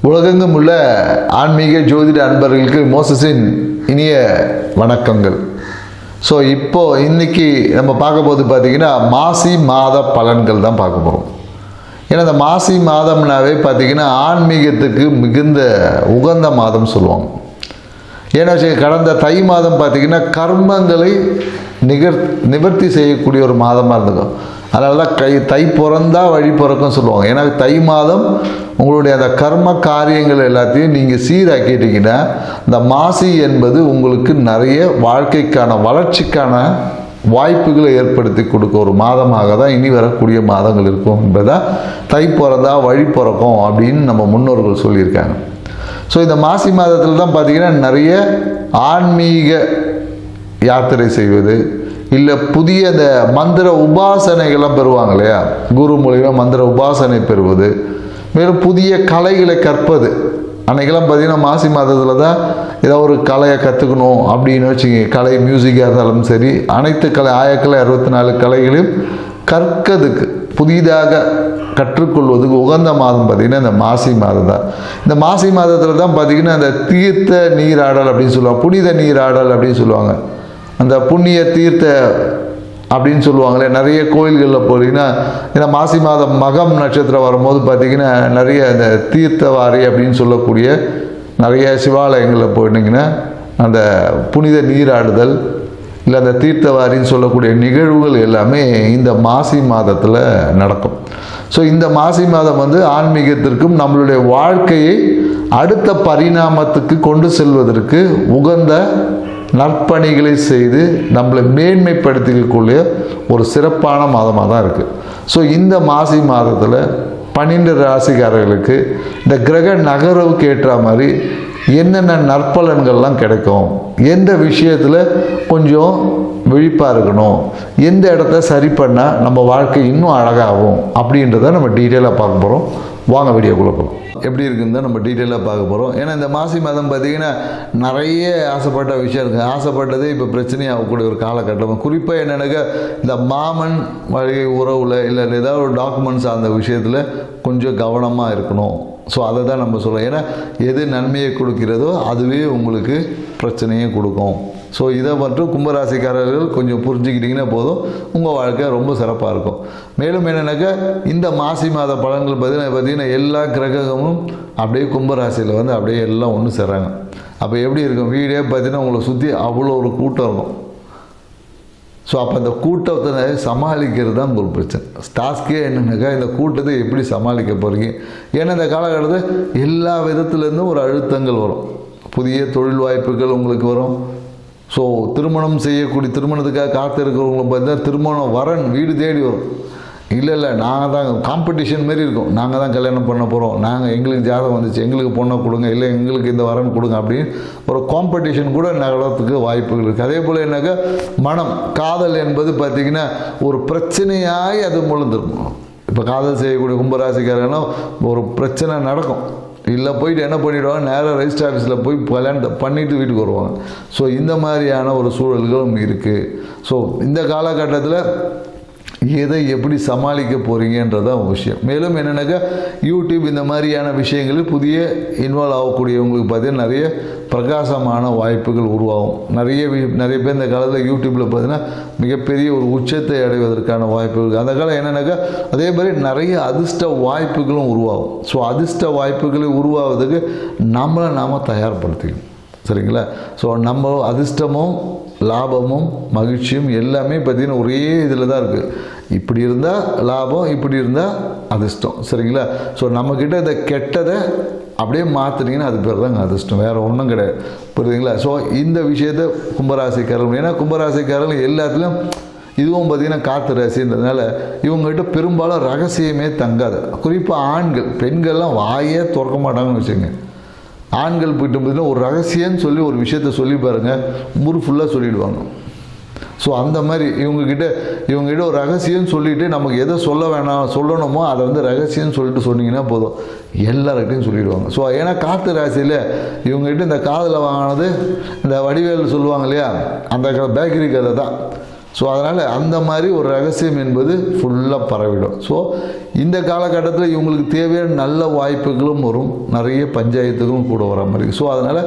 உலகெங்கும் உள்ள ஆன்மீக ஜோதிட அன்பர்களுக்கு மோசஸின் இனிய வணக்கங்கள். ஸோ இன்னைக்கு நம்ம பார்க்க போது பார்த்திங்கன்னா மாசி மாத பலன்கள் தான் பார்க்க போகிறோம். ஏன்னா இந்த மாசி மாதம்னாவே பார்த்திங்கன்னா ஆன்மீகத்துக்கு மிகுந்த உகந்த மாதம் சொல்லுவாங்க. ஏன்னா கடந்த தை மாதம் பார்த்திங்கன்னா கர்மங்களை நிவர்த்தி செய்யக்கூடிய ஒரு மாதமாக இருந்துக்கும். அதனால தான் தை பிறந்தா வழி பிறக்கும் சொல்லுவாங்க. ஏன்னா தை மாதம் உங்களுடைய அந்த கர்ம காரியங்கள் எல்லாத்தையும் நீங்கள் சீராக்கிட்டீங்கன்னா இந்த மாசி என்பது உங்களுக்கு நிறைய வாழ்க்கைக்கான வளர்ச்சிக்கான வாய்ப்புகளை ஏற்படுத்தி கொடுக்க ஒரு மாதமாக தான் இனி வரக்கூடிய மாதங்கள் இருக்கும் என்பதை தை பிறந்தா வழி பிறக்கும் அப்படின்னு நம்ம முன்னோர்கள் சொல்லியிருக்காங்க. ஸோ இந்த மாசி மாதத்தில் தான் பார்த்திங்கன்னா நிறைய ஆன்மீக யாத்திரை செய்வது, இல்லை புதிய அந்த மந்திர உபாசனைகள்லாம் பெறுவாங்க இல்லையா, குரு மூலிமா மந்திர உபாசனை பெறுவது, மேலும் புதிய கலைகளை கற்பது. அன்றைக்கெல்லாம் பார்த்திங்கன்னா மாசி மாதத்தில் தான் ஏதோ ஒரு கலையை கற்றுக்கணும் அப்படின்னு வச்சுங்க. கலை மியூசிக்காக இருந்தாலும் சரி, அனைத்து கலை ஆயக்கலை 64 கலைகளையும் கற்கிறதுக்கு புதிதாக கற்றுக்கொள்வதுக்கு உகந்த மாதம் பார்த்திங்கன்னா இந்த மாசி மாதம் தான். இந்த மாசி மாதத்தில் தான் பார்த்திங்கன்னா அந்த தீர்த்த நீராடல் அப்படின்னு சொல்லுவாங்க, புனித நீராடல் அப்படின்னு சொல்லுவாங்க. அந்த புண்ணிய தீர்த்த அப்படின்னு சொல்லுவாங்களே, நிறைய கோயில்களில் போகிறீங்கன்னா ஏன்னா மாசி மாதம் மகம் நட்சத்திரம் வரும்போது பார்த்திங்கன்னா நிறைய அந்த தீர்த்தவாரி அப்படின்னு சொல்லக்கூடிய நிறைய சிவாலயங்களில் போயிட்டிங்கன்னா அந்த புனித நீராடுதல் இல்லை அந்த தீர்த்தவாரின்னு சொல்லக்கூடிய நிகழ்வுகள் எல்லாமே இந்த மாசி மாதத்தில் நடக்கும். ஸோ இந்த மாசி மாதம் ஆன்மீகத்திற்கும் நம்மளுடைய வாழ்க்கையை அடுத்த பரிணாமத்துக்கு கொண்டு செல்வதற்கு உகந்த நற்பணிகளை செய்து நம்மளை மேன்மைப்படுத்திக்கக்கூடிய ஒரு சிறப்பான மாதமாக தான் இருக்குது. ஸோ இந்த மாசி மாதத்தில் 12 ராசிக்காரர்களுக்கு இந்த கிரக நகர்வுக்கு ஏற்ற மாதிரி என்னென்ன நற்பலன்கள்லாம் கிடைக்கும், எந்த விஷயத்தில் கொஞ்சம் விழிப்பாக இருக்கணும், எந்த இடத்த சரி பண்ணால் நம்ம வாழ்க்கை இன்னும் அழகாகும் அப்படின்றத நம்ம டீட்டெயிலாக பார்க்க போகிறோம். வாங்க வீடியோக்குள்ளே போகலாம். எப்படி இருக்குன்னு தான் நம்ம டீட்டெயிலாக பார்க்க போகிறோம். ஏன்னா இந்த மாசி மாதம் பார்த்திங்கன்னா நிறைய ஆசைப்பட்ட விஷயம் இருக்குது. ஆசைப்பட்டதே இப்போ பிரச்சனையாகக்கூடிய ஒரு காலகட்டம். குறிப்பாக என்னென்னாக்கா இந்த மாமன் வழி உறவில் இல்லை ஏதாவது ஒரு டாக்குமெண்ட்ஸ் அந்த விஷயத்தில் கொஞ்சம் கவனமாக இருக்கணும். ஸோ அதை தான் நம்ம சொல்கிறோம். ஏன்னா எது நன்மையை கொடுக்கிறதோ அதுவே உங்களுக்கு பிரச்சனையை கொடுக்கும். ஸோ இதை மட்டும் கும்பராசிக்காரர்கள் கொஞ்சம் புரிஞ்சுக்கிட்டிங்கன்னா போதும், உங்கள் வாழ்க்கை ரொம்ப சிறப்பாக இருக்கும். மேலும் என்னென்னாக்கா இந்த மாசி மாத பலன்கள் பார்த்திங்கன்னா எல்லா கிரகமும் அப்படியே கும்பராசியில் அப்படியே எல்லாம் ஒன்று சேர்றாங்க. அப்போ எப்படி இருக்கும், வீடே பார்த்திங்கன்னா உங்களை சுற்றி அவ்வளோ ஒரு கூட்டம் இருக்கும். ஸோ அப்போ அந்த கூட்டத்தை சமாளிக்கிறது தான் உங்களுக்கு பிரச்சனை. டாஸ்கே என்னென்னாக்கா இந்த கூட்டத்தை எப்படி சமாளிக்க போகிறீங்க. ஏன்னா இந்த காலகட்டத்தில் எல்லா விதத்துலேருந்தும் ஒரு அழுத்தங்கள் வரும். புதிய தொழில் வாய்ப்புகள் உங்களுக்கு வரும். ஸோ திருமணத்துக்காக காத்து இருக்கிறவங்களுக்கு பார்த்தீங்கன்னா திருமணம் வரன் வீடு தேடி வரும். இல்லை நாங்கள் தான் காம்படிஷன் மாரி இருக்கும், நாங்கள் தான் கல்யாணம் பண்ண போகிறோம், எங்களுக்கு ஜாதகம் வந்துச்சு, எங்களுக்கு பொண்ணை கொடுங்க, இல்லை எங்களுக்கு இந்த வரன் கொடுங்க அப்படின்னு ஒரு காம்படிஷன் கூட நகரத்துக்கு வாய்ப்புகள் இருக்குது. அதே போல் என்னக்கா மனம் காதல் என்பது பார்த்திங்கன்னா ஒரு பிரச்சனையாய் அது முழுந்துருக்கும். இப்போ காதல் செய்யக்கூடிய கும்பராசிக்காரங்கன்னா ஒரு பிரச்சனை நடக்கும், இல்லை போயிட்டு என்ன பண்ணிவிடுவாங்க, நேராக ரெஜிஸ்டர் ஆஃபீஸில் போய் கல்யாணத்தை பண்ணிவிட்டு வீட்டுக்கு வருவாங்க. ஸோ இந்த மாதிரியான ஒரு சூழல்களும் இருக்குது. ஸோ இந்த காலகட்டத்தில் எதை எப்படி சமாளிக்க போகிறீங்கன்றதான் விஷயம். மேலும் என்னென்னாக்கா யூடியூப் இந்த மாதிரியான விஷயங்களில் புதிய இன்வால்வ் ஆகக்கூடியவங்களுக்கு பார்த்தீங்கன்னா நிறைய பிரகாசமான வாய்ப்புகள் உருவாகும். நிறைய பேர் இந்த காலத்தில் யூடியூப்பில் பார்த்தீங்கன்னா மிகப்பெரிய ஒரு உச்சத்தை அடைவதற்கான வாய்ப்புகள். அந்த காலம் என்னென்னாக்கா அதே மாதிரி நிறைய அதிர்ஷ்ட வாய்ப்புகளும் உருவாகும். ஸோ அதிர்ஷ்ட வாய்ப்புகளை உருவாவதுக்கு நம்மளை நாம் தயார்படுத்திக்கணும், சரிங்களா? ஸோ நம்ம அதிர்ஷ்டமும் லாபமும் மகிழ்ச்சியும் எல்லாமே பார்த்திங்கன்னா ஒரே இதில் தான் இருக்குது. இப்படி இருந்தால் லாபம், இப்படி இருந்தால் அதிர்ஷ்டம், சரிங்களா? ஸோ நம்மக்கிட்ட இந்த கெட்டதை அப்படியே மாற்றினீங்கன்னா அது பேர் தாங்க அதிர்ஷ்டம், வேறு ஒன்றும் கிடையாது, புரியுதுங்களா? ஸோ இந்த விஷயத்தை கும்பராசிக்காரர்கள், ஏன்னா கும்பராசிக்காரர்கள் எல்லாத்துலேயும் இதுவும் பார்த்திங்கன்னா காற்று ராசின்றதுனால இவங்ககிட்ட பெரும்பாலும் ரகசியமே தங்காது. குறிப்பாக ஆண்கள், பெண்கள்லாம் வாயே திறக்க மாட்டாங்கன்னு வச்சுங்க. ஆண்கள் போய்ட்டு பார்த்தீங்கன்னா ஒரு ரகசியம்னு சொல்லி ஒரு விஷயத்த சொல்லி பாருங்கள், ஊர் ஃபுல்லாக சொல்லிவிடுவாங்க. ஸோ அந்த மாதிரி இவங்ககிட்ட ஒரு ரகசியம்னு சொல்லிவிட்டு நமக்கு எதை சொல்லணுமோ அதை ரகசியம்னு சொல்லிட்டு சொன்னீங்கன்னா போதும், எல்லார்கிட்டையும் சொல்லிவிடுவாங்க. ஸோ ஏன்னா காற்று ராசியில் இவங்ககிட்ட இந்த காதில் வாங்கினது இந்த வடிவேல் சொல்லுவாங்க இல்லையா, அந்த பேக்கரி கதை தான். ஸோ அதனால் அந்த மாதிரி ஒரு ரகசியம் என்பது ஃபுல்லாக பரவிடும். ஸோ இந்த காலகட்டத்தில் இவங்களுக்கு தேவையான நல்ல வாய்ப்புகளும் வரும், நிறைய பஞ்சாயத்துகளும் கூட வர மாதிரி. ஸோ அதனால்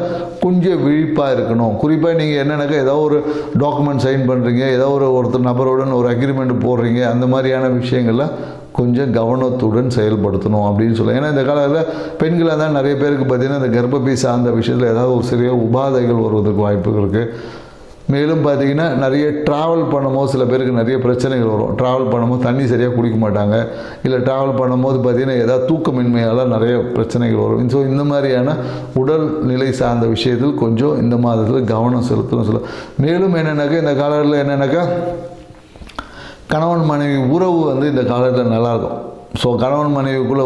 கொஞ்சம் விழிப்பாக இருக்கணும். குறிப்பாக நீங்கள் என்னென்னாக்கா ஏதோ ஒரு டாக்குமெண்ட் சைன் பண்ணுறீங்க, ஏதோ ஒருத்தர் நபருடன் ஒரு அக்ரிமெண்ட் போடுறீங்க, அந்த மாதிரியான விஷயங்கள்லாம் கொஞ்சம் கவனத்துடன் செயல்படுத்தணும் அப்படின்னு சொல்லுவேன். ஏன்னா இந்த காலத்தில் பெண்களாக தான் நிறைய பேருக்கு பார்த்திங்கன்னா இந்த கர்ப்பப்பை சார்ந்த விஷயத்தில் ஏதாவது ஒரு சிறிய உபாதைகள் வருவதற்கு வாய்ப்புகள் இருக்குது. மேலும் பார்த்திங்கன்னா நிறைய ட்ராவல் பண்ணும்போது சில பேருக்கு நிறைய பிரச்சனைகள் வரும். ட்ராவல் பண்ணும்போது தண்ணி சரியாக குடிக்க மாட்டாங்க, இல்லை ட்ராவல் பண்ணும்போது பார்த்திங்கன்னா ஏதாவது தூக்கமின்மையால் நிறைய பிரச்சனைகள் வரும். ஸோ இந்த மாதிரியான உடல்நிலை சார்ந்த விஷயத்தில் கொஞ்சம் இந்த மாதத்தில் கவனம் செலுத்தணும் சொல்ல. மேலும் என்னென்னாக்கா இந்த காலத்தில் என்னென்னாக்கா கணவன் மனைவி உறவு இந்த காலத்தில் நல்லாயிருக்கும். ஸோ கணவன் மனைவிக்குள்ளே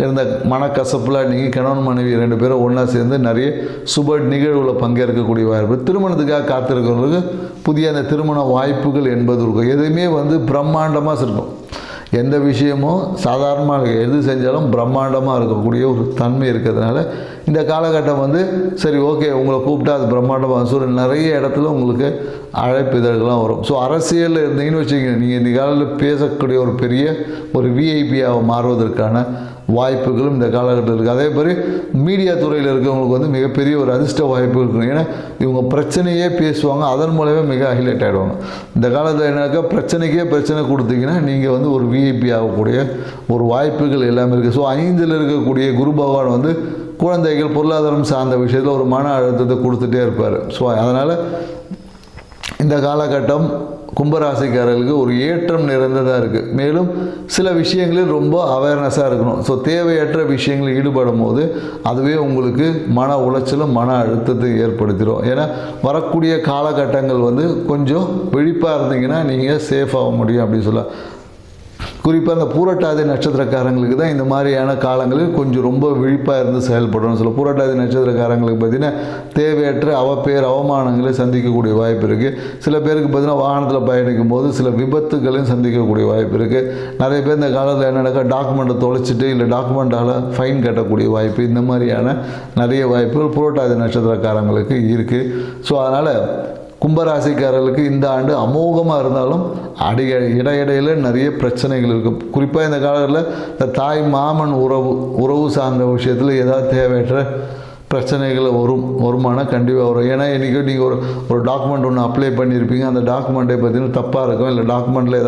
இருந்த மனக்கசப்புலாம் நீங்கள் கணவன் மனைவி 2 பேரும் ஒன்றா சேர்ந்து நிறைய சுப நிகழ்வில் பங்கேற்கக்கூடிய வாய்ப்பு, திருமணத்துக்காக காத்திருக்கிறவங்களுக்கு புதிய அந்த திருமண வாய்ப்புகள் என்பது இருக்கும். எதுவுமே பிரம்மாண்டமாக இருக்கும். எந்த விஷயமும் சாதாரணமாக எது செஞ்சாலும் பிரம்மாண்டமாக இருக்கக்கூடிய ஒரு தன்மை இருக்கிறதுனால இந்த காலகட்டம் சரி ஓகே உங்களை கூப்பிட்டா அது பிரம்மாண்டமாக சூழல் நிறைய இடத்துல உங்களுக்கு அழைப்பிதழ்கள்லாம் வரும். ஸோ அரசியலில் இருந்தீங்கன்னு வச்சுக்கோங்க, நீங்கள் இந்த காலத்தில் பேசக்கூடிய ஒரு பெரிய ஒரு விஐபியாக மாறுவதற்கான வாய்ப்புகளும் இந்த காலகட்டத்தில் இருக்குது. அதே மாதிரி மீடியா துறையில் இருக்கிறவங்களுக்கு மிகப்பெரிய ஒரு அதிர்ஷ்ட வாய்ப்பு இருக்கும். ஏன்னா இவங்க பிரச்சனையே பேசுவாங்க, அதன் மூலமே மிக ஹைலைட் ஆகிடுவாங்க. இந்த காலத்தில் என்னக்கா பிரச்சனைக்கே பிரச்சனை கொடுத்தீங்கன்னா நீங்கள் ஒரு விஐபி ஆகக்கூடிய ஒரு வாய்ப்புகள் எல்லாமே இருக்குது. ஸோ 5ல் இருக்கக்கூடிய குரு பகவான் குழந்தைகள் பொருளாதாரம் சார்ந்த விஷயத்தில் ஒரு மன அழுத்தத்தை கொடுத்துட்டே இருப்பார். ஸோ அதனால் இந்த காலகட்டம் கும்பராசிக்காரர்களுக்கு ஒரு ஏற்றம் நிறைந்ததாக இருக்குது. மேலும் சில விஷயங்களில் ரொம்ப அவேர்னஸாக இருக்கணும். ஸோ தேவையற்ற விஷயங்களில் ஈடுபடும் போது அதுவே உங்களுக்கு மன உளைச்சலும் மன அழுத்தத்தை ஏற்படுத்திடும். ஏன்னா வரக்கூடிய காலகட்டங்கள் கொஞ்சம் விழிப்பாக இருந்தீங்கன்னா நீங்கள் சேஃப் ஆக முடியும் அப்படின்னு சொல்லலாம். குறிப்பாக அந்த பூரட்டாதி நட்சத்திரக்காரங்களுக்கு தான் இந்த மாதிரியான காலங்களில் கொஞ்சம் ரொம்ப விழிப்பாக இருந்து செயல்படணும்னு சொல்ல. பூரட்டாதி நட்சத்திரக்காரங்களுக்கு பார்த்திங்கன்னா தேவையற்ற அவமானங்களை சந்திக்கக்கூடிய வாய்ப்பு இருக்குது. சில பேருக்கு பார்த்திங்கன்னா வாகனத்தில் பயணிக்கும் போது சில விபத்துகளையும் சந்திக்கக்கூடிய வாய்ப்பு இருக்குது. நிறைய பேர் இந்த காலத்தில் என்னென்னாக்கா டாக்குமெண்ட்டை தொலைச்சிட்டு இல்லை டாக்குமெண்ட்டால் ஃபைன் கட்டக்கூடிய வாய்ப்பு, இந்த மாதிரியான நிறைய வாய்ப்புகள் பூரட்டாதி நட்சத்திரக்காரங்களுக்கு இருக்குது. ஸோ அதனால் கும்பராசிக்காரர்களுக்கு இந்த ஆண்டு அமோகமாக இருந்தாலும் இடையிடையில் நிறைய பிரச்சனைகள் இருக்கும். குறிப்பாக இந்த காலத்தில் இந்த தாய் மாமன் உறவு சார்ந்த விஷயத்தில் ஏதாவது தேவையற்ற பிரச்சனைகள் வருமானம் கண்டிப்பாக வரும். ஏன்னா இன்றைக்கி நீங்கள் ஒரு டாக்குமெண்ட் ஒன்று அப்ளை பண்ணியிருப்பீங்க, அந்த டாக்குமெண்ட்டை பார்த்தீங்கன்னா தப்பாக இருக்கும், இல்லை டாக்குமெண்ட்டில்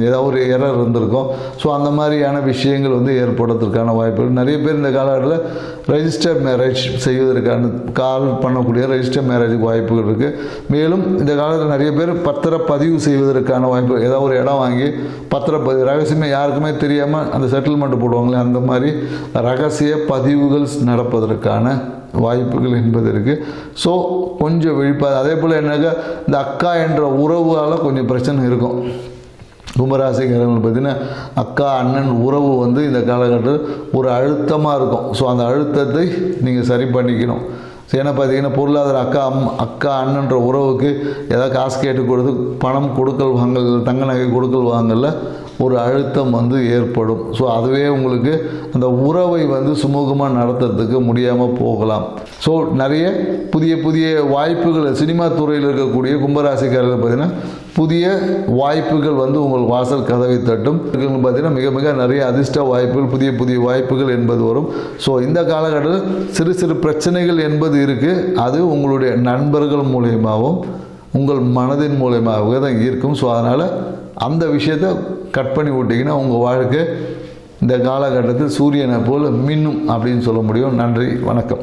ஏதாவது ஒரு எரர் இருந்திருக்கும். ஸோ அந்த மாதிரியான விஷயங்கள் ஏற்படுறதுக்கான வாய்ப்புகள் நிறைய பேர் இந்த காலகட்டத்தில் ரெஜிஸ்டர் மேரேஜ் செய்வதற்கான கால் பண்ணக்கூடிய ரெஜிஸ்டர் மேரேஜுக்கு வாய்ப்புகள் இருக்குது. மேலும் இந்த காலத்தில் நிறைய பேர் பத்திரப்பதிவு செய்வதற்கான வாய்ப்பு, ஏதாவது ஒரு இடம் வாங்கி பத்திரப்பதிவு ரகசியமாக யாருக்குமே தெரியாமல் அந்த செட்டில்மெண்ட் போடுவாங்களே, அந்த மாதிரி ரகசிய பதிவுகள் நடப்பதற்கான வாய்ப்புகள் என்பது இருக்குது. ஸோ கொஞ்சம் விழிப்பாக. அதே போல் என்னக்கா இந்த அக்கா என்ற உறவால் கொஞ்சம் பிரச்சனை இருக்கும். கும்பராசிக்காரர்கள் பார்த்திங்கன்னா அக்கா அண்ணன் உறவு இந்த காலகட்டத்தில் ஒரு அழுத்தமாக இருக்கும். ஸோ அந்த அழுத்தத்தை நீங்கள் சரி பண்ணிக்கணும். ஏன்னா பார்த்தீங்கன்னா பொருளாதார அக்கா அண்ணன்ற உறவுக்கு ஏதாவது காசு கேட்டு கொடுத்து பணம் கொடுக்கல் வாங்கல், தங்க நகை கொடுக்கல் வாங்கல ஒரு அழுத்தம் ஏற்படும். ஸோ அதுவே உங்களுக்கு அந்த உறவை சுமூகமாக நடத்துறதுக்கு முடியாமல் போகலாம். ஸோ நிறைய புதிய வாய்ப்புகள் சினிமா துறையில் இருக்கக்கூடிய கும்பராசிக்காரர்கள் பார்த்திங்கன்னா புதிய வாய்ப்புகள் உங்கள் வாசல் கதவை தட்டும். பார்த்தீங்கன்னா மிக மிக நிறைய அதிர்ஷ்ட வாய்ப்புகள் புதிய வாய்ப்புகள் என்பது வரும். ஸோ இந்த காலகட்டத்தில் சிறு பிரச்சனைகள் என்பது இருக்குது. அது உங்களுடைய நண்பர்கள் மூலயமாகவும் உங்கள் மனதின் மூலயமாகவே தான் இருக்கும். ஸோ அதனால் அந்த விஷயத்தை கட் பண்ணி விட்டிங்கன்னா உங்கள் வாழ்க்கை இந்த காலகட்டத்தில் சூரியனை போல் மின்னும் அப்படின்னு சொல்ல முடியும். நன்றி, வணக்கம்.